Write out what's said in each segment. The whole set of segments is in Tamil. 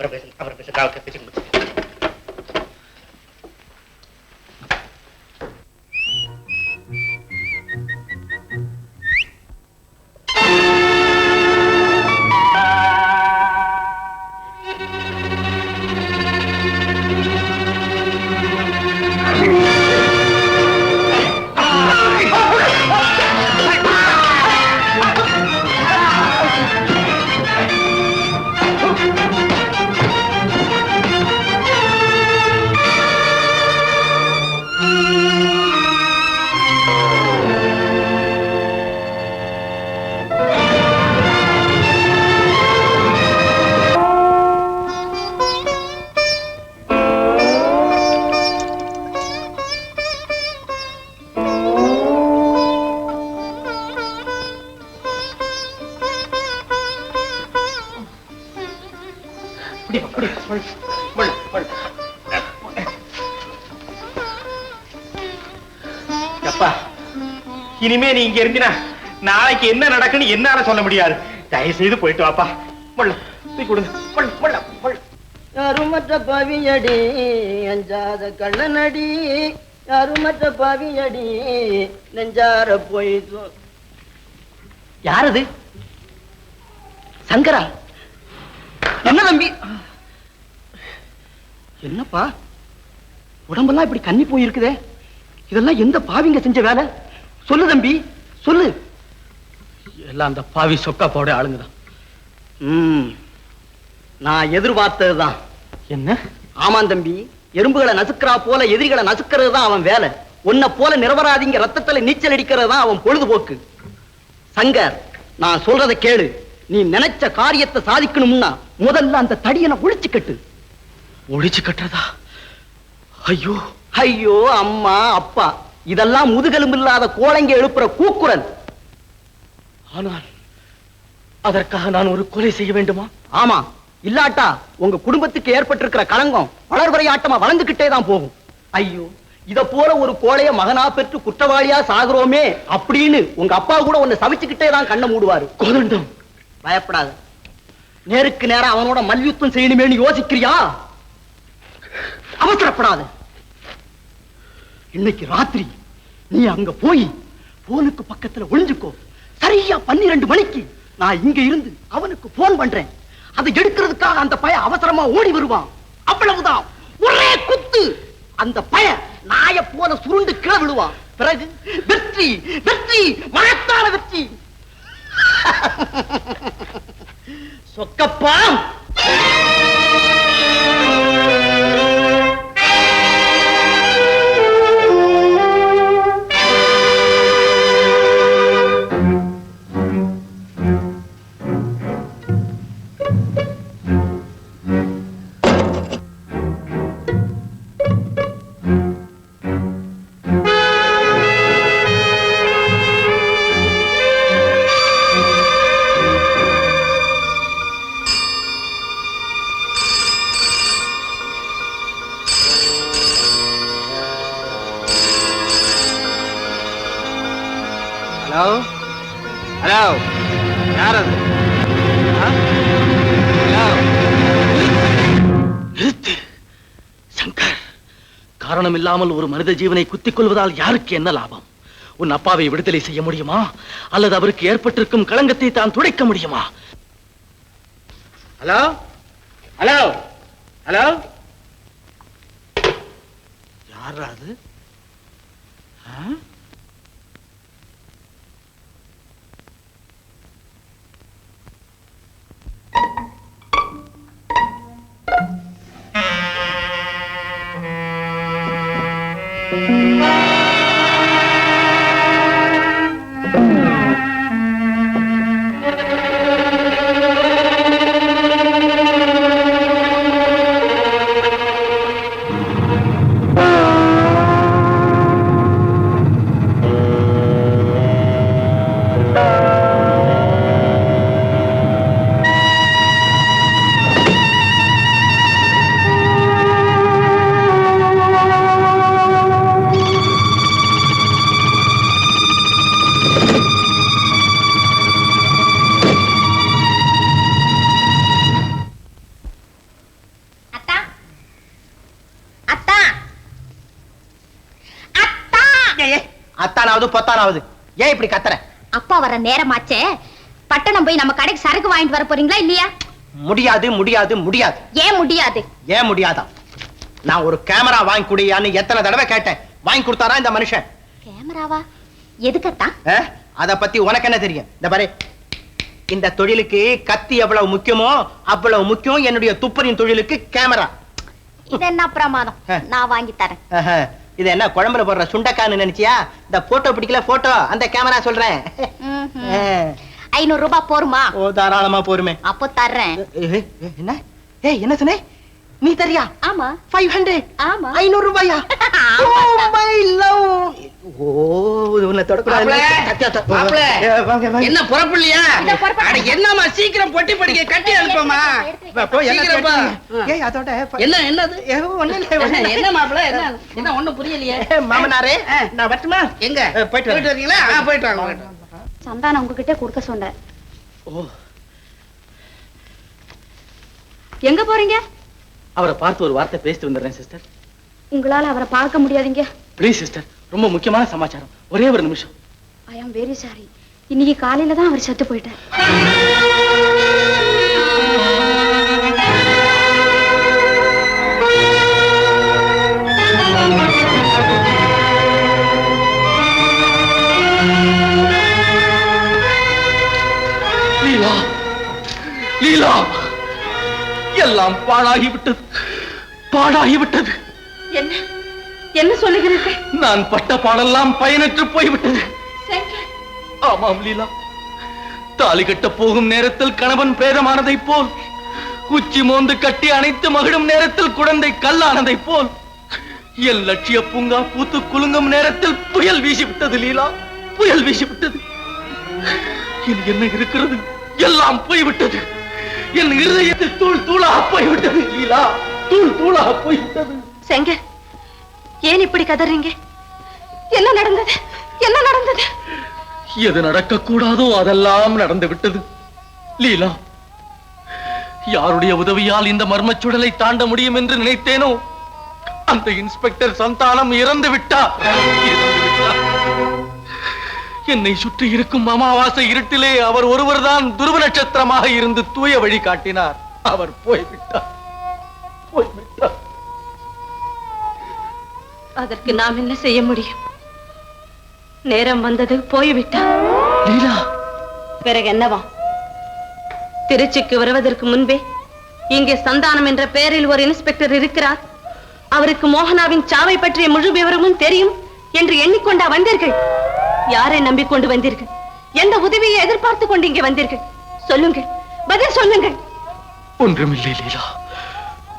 அப்புறம் பேச இனிமே நீ இங்க இருந்தினா நாளைக்கு என்ன நடக்குன்னு என்னால சொல்ல முடியாது. தயவு செய்து போயிட்டு வாப்பா. யாருமற்ற பாவியடி அஞ்சாத கள்ளனடி, யாருமற்ற பாவியடி நெஞ்சார போயிட்டு. யாரது? சங்கரா? என்ன தம்பி? என்னப்பா உடம்பெல்லாம் இப்படி கண்ணி போயிருக்குதே? இதெல்லாம் எந்த பாவிங்க செஞ்ச வேலை? சொல்லு தம்பி சொல்லு. எல்லாம் அந்த பாவி சொக்கா போட ஆளுங்கதான். நான் எதிர்பார்த்ததுதான். என்ன? ஆமாம் தம்பி, எறும்புகளை நசுக்கிறா போல எதிரிகளை நசுக்கிறது தான் அவன் வேலை. உன்னை போல நிரபராதிங்க ரத்தத்துல நீச்சல் அடிக்கிறது தான் அவன் பொழுதுபோக்கு. சங்கர், நான் சொல்றதை கேளு. நீ நினைச்ச காரியத்தை சாதிக்கணும்னா முதல்ல அந்த தடியனை ஒழிச்சு கட்டு. ஒழிச்சு கட்டுறதா? ஐயோ ஐயோ, அம்மா அப்பா இதெல்லாம் முதுகெலும்பு இல்லாத கோழைங்க எழுப்புற கூக்குரல். ஆனால் அதற்காக நான் ஒரு கொலை செய்ய வேண்டுமா? ஆமா, இல்லாட்டா உங்க குடும்பத்துக்கு ஏற்பட்டிருக்கிற களங்கம் வளர்வரையாட்டமா வளர்ந்துகிட்டே தான் போகும். ஐயோ, இத போல ஒரு கோழைய மகனா பெற்று குற்றவாளியா சாகுறோமே அப்படின்னு உங்க அப்பா கூட உன்னை சவிச்சுக்கிட்டே தான் கண்ணை மூடுவாரு. கோதண்டம், பயப்படாத. நேருக்கு நேரம் அவனோட மல்யுத்தம் செய்யணுமேனு யோசிக்கிறியா? அவசரப்படாத. இன்னைக்கு ராத்திரி நீ அங்க போய் போனுக்கு பக்கத்துல ஒளிஞ்சுக்கோ. சரியா 12 மணிக்கு நான் இங்க இருந்து அவனுக்கு போன் பண்றேன். அதை எடுக்கிறதுக்காக அந்த பையன் அவசரமா ஓடி வருவான். அவ்வளவுதான், ஒரே குத்து. அந்த பையன் நாய போல சுருண்டு கீழே விழுவான். பிறகு வெற்றி வெற்றி மகத்தான வெற்றி. சொக்கப்பா. ஹலோ ஹலோ, யார் அது? நிறுத்து சங்கர். காரணம் இல்லாமல் ஒரு மனித ஜீவனை குத்திக் கொள்வதால் யாருக்கு என்ன லாபம்? உன் அப்பாவை விடுதலை செய்ய முடியுமா அல்லது அவருக்கு ஏற்பட்டிருக்கும் களங்கத்தை தான் துடைக்க முடியுமா? ஹலோ ஹலோ ஹலோ, யார் அது? அத்தானாவது பொத்தானாவது ஏன் இப்படி கத்துற? அப்பா வர நேரமாச்சே, பட்டணம் போய் நம்ம கடைக்கு சரக்கு வாங்கிட்டு வர போறீங்களா இல்லையா? முடியாது முடியாது முடியாது. ஏன் முடியாது? ஏன் முடியாதா? நான் ஒரு கேமரா வாங்கி குடியான்னு எத்தனை தடவை கேட்டேன். வாங்கி கொடுத்தாரா இந்த மனுஷன்? கேமராவா? எதுக்கத்தான்? அத பத்தி உனக்கு என்ன தெரியும்? இந்த பாரு, இந்த தொழிலுக்கு கத்தி எவ்வளவு முக்கியமோ அவ்வளவு முக்கியம் என்னுடைய துப்பறியும் தொழிலுக்கு கேமரா. இது என்ன பிரமாதம்? நான் வாங்கி தரேன். இது என்ன குழம்புல போடுற சுண்டக்கான்னு நினைச்சியா? இந்த போட்டோ பிடிக்கல போட்டோ, அந்த கேமரா சொல்றேன். 500 ரூபாய் போருமா? ஓ தாராளமா போருமே. அப்போ தர்றேன். என்ன? என்ன சொன்னே? நீ தரியா? ஆமா. 500? ஆமா. 500 ரூபாயா? Oh my love. ஓ உன்னை தொடக்கூடாது. என்ன புறப்படலையா? என்னமா சீக்கிரம் பொட்டி படிக்க கட்டி அனுப்பமா. என்னது என்ன மாப்பிள்ள? என்ன ஒண்ணும் புரியலையே. மாமனாரே நான் வரட்டுமா? எங்க போயிட்டு வரீங்களா? போயிட்டு வாங்க. சந்தானம் உங்ககிட்ட கொடுக்க சொன்னேன். ஓ, எங்க போறீங்க? அவரை பார்த்து ஒரு வார்த்தை பேசிட்டு வந்துடுறேன் சிஸ்டர். உங்களால அவரை பார்க்க முடியாதுங்க. ப்ளீஸ் சிஸ்டர், ரொம்ப முக்கியமான சமாச்சாரம், ஒரே ஒரு நிமிஷம். ஐ ஆம் வெரி சாரி. இன்னைக்கு காலையில தான் அவர் செத்து போயிட்டார். லீலா, லீலா, எல்லாம் பாழாகிவிட்டது, பாழாகிவிட்டது. என்ன என்ன சொல்லுகிறீர்கள்? நான் பட்ட பாடெல்லாம் பயனற்று போய்விட்டது. ஆமாம் லீலா, தாலி கட்ட போகும் நேரத்தில் கணவன் பேதமானதை போல், உச்சி மோந்து கட்டி அணைத்து மகிழும் நேரத்தில் குழந்தை கல்லானதை போல், என் லட்சிய பூங்கா பூத்து குலுங்கும் நேரத்தில் புயல் வீசிவிட்டது லீலா, புயல் வீசிவிட்டது. இனி என்ன இருக்கிறது? எல்லாம் போய்விட்டது. என் இருதயத்தில் தூள் தூளாக போய்விட்டது லீலா, தூள் தூளாக போய்விட்டது. செங்கர், ஏன் இப்படி கதறீங்க? என்ன நடந்தது? என்ன நடந்தது? எது நடக்க கூடாதோ அதெல்லாம் நடந்து விட்டது லீலா. யாருடைய உதவியால் இந்த மர்மச் சுடலை தாண்ட முடியும் என்று நினைத்தேனோ, அந்த இன்ஸ்பெக்டர் சந்தானம் இறந்து விட்டார். என்னை சுற்றி இருக்கும் அமாவாசை இருட்டிலே அவர் ஒருவர்தான் துருவ நட்சத்திரமாக இருந்து தூய வழி காட்டினார். அவர் போய்விட்டார், போய்விட்டார். அதற்கு நாம் என்ன செய்ய முடியும்? நேரம் வந்தது, போய்விட்டார். லீலா, பிறகு என்னவா? திருச்சிக்கு வருவதற்கு முன்பே இங்கே சந்தானம் என்ற பெயரில் ஒரு இன்ஸ்பெக்டர் இருக்கிறார், அவருக்கு மோகனாவின் சாவை பற்றிய முழு விவரமும் தெரியும் என்று எண்ணிக்கொண்டா வந்தீர்கள்? யாரை நம்பிக்கொண்டு வந்தீர்கள்? எந்த உதவியை எதிர்பார்த்து கொண்டு இங்கே வந்தீர்கள்? சொல்லுங்கள், பதில் சொல்லுங்கள். ஒன்றுமில்லை லீலா,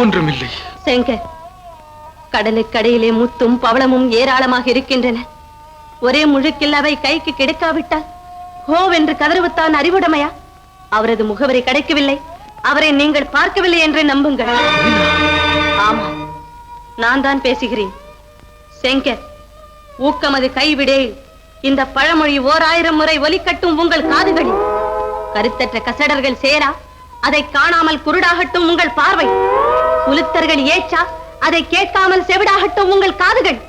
ஒன்றுமில்லை. செங்கர், கடலுக்கடையிலே முத்தும் பவளமும் ஏராளமாக இருக்கின்றன. ஒரே முழுக்கில் அவை கைக்கு கிடைக்காவிட்டால் ஹோவென்று கதறுவத்தான் அறிவுடைமையா? அவரது முகவரி கிடைக்கவில்லை, அவரை நீங்கள் பார்க்கவில்லை என்று நம்புங்கள். ஆமா, நான் தான் பேசுகிறேன். செங்கர், ஊக்கமது கைவிடே. இந்த பழமொழி 1000 முறை ஒலிக்கட்டும் உங்கள் காதுகளில். கருத்தற்ற கசடர்கள் சேரா, அதை காணாமல் குருடாகட்டும் உங்கள் பார்வை. குலுத்தர்கள் ஏச்சா, அதை கேட்காமல் செவிடாகட்டும் உங்கள் காதுகள்.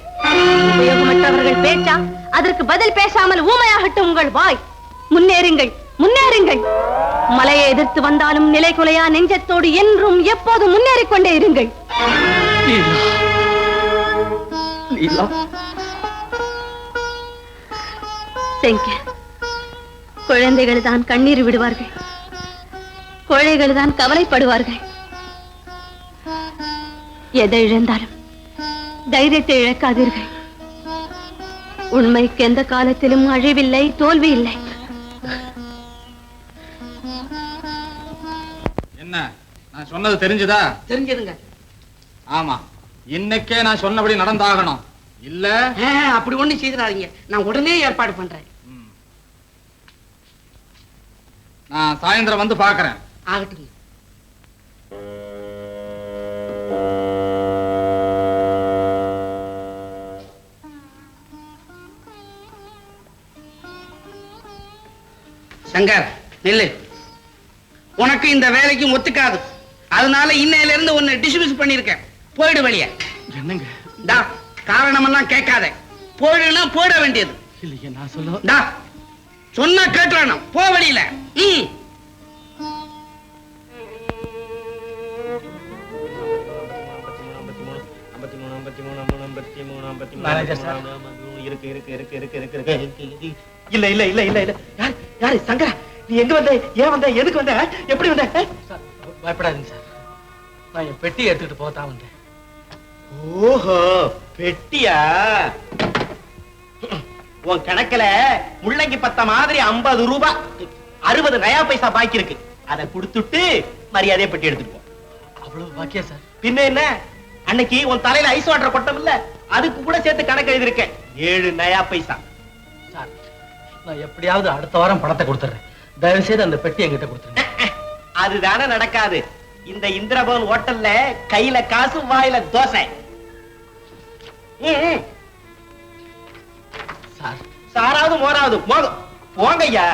உபயோகமற்றவர்கள் பேச்சா, அதற்கு பதில் பேசாமல் ஊமையாகட்டும் உங்கள் வாய். முன்னேறுங்கள், முன்னேறுங்கள். மலையை எதிர்த்து வந்தாலும் நிலை குலையா நெஞ்சத்தோடு என்றும் எப்போது முன்னேறிக் கொண்டே இருங்கள். குழந்தைகள் தான் கண்ணீர் விடுவார்கள், கோழைகள் தான் கவலைப்படுவார்கள். எதை இழந்தாலும் தைரியத்தை இழக்காதீர்கள். உண்மைக்கு எந்த காலத்திலும் அழிவில்லை, தோல்வி இல்லை. என்ன நான் சொன்னது தெரிஞ்சுதா? தெரிஞ்சதுங்க. ஆமா, இன்னைக்கே நான் சொன்னபடி நடந்தாகணும். இல்ல அப்படி ஒண்ணு செய்திடாதீங்க, நான் உடனே ஏற்பாடு பண்றேன். நான் சாயந்தரம் வந்து பாக்குறேன். ஆகட்டும். சங்கர், நில்லு. உனக்கு இந்த வேலைக்கு ஒத்துக்காது, அதனால இன்னையில இருந்து உன்னை டிஸ்மிஸ் பண்ணிருக்கேன். போயிடு வெளியே. என்னங்க காரணம் எல்லாம் கேட்காத, போயிடுனா போயிட வேண்டியது. இல்லையே நான் சொல்ல டா, சொன்னா கேட்டுறானும் போ வெளியில. ம். Manager sir. இருக்கு இருக்கு இருக்கு இருக்கு இருக்கு இருக்கு இல்ல இல்ல இல்ல இல்ல இல்ல யாரு யாரு சங்கரா, நீ எங்க வந்த, ஏன் வந்த, எதுக்கு வந்த, எப்படி வந்த? சார் பயப்படாதீங்க சார், நான் என் பெட்டி எடுத்துக்கிட்டு போகத்தான் வந்தேன். ஓஹோ, பெட்டியா? உன் கணக்குல முள்ளங்கி பத்த மாதிரி 50 ரூபாய் 60 நயா பைசா பாக்கி இருக்கு. அதை கொடுத்துட்டு மரியாதையை பெட்டி எடுத்துட்டு போ. அவ்வளவு பாக்கியா சார்? பின்ன என்ன, அன்னைக்கு உன் தலையில ஐஸ் வாட்டர் கொட்டம் இல்ல, அதுக்கு கூட சேர்த்து கணக்கு எழுதிருக்கேன். 7 நயா பைசா. சார் நான் எப்படியாவது அடுத்த வாரம் பணத்தை கொடுத்துறேன். தயவு செய்து அந்த பெட்டி என்கிட்ட கொடுத்துருங்க. அதுதானே நடக்காது. இந்த இந்திரபவன் ஹோட்டல்ல கையில காசு வாயில தோசை. சார் சாராவது மோராவது போங்க ஐயா.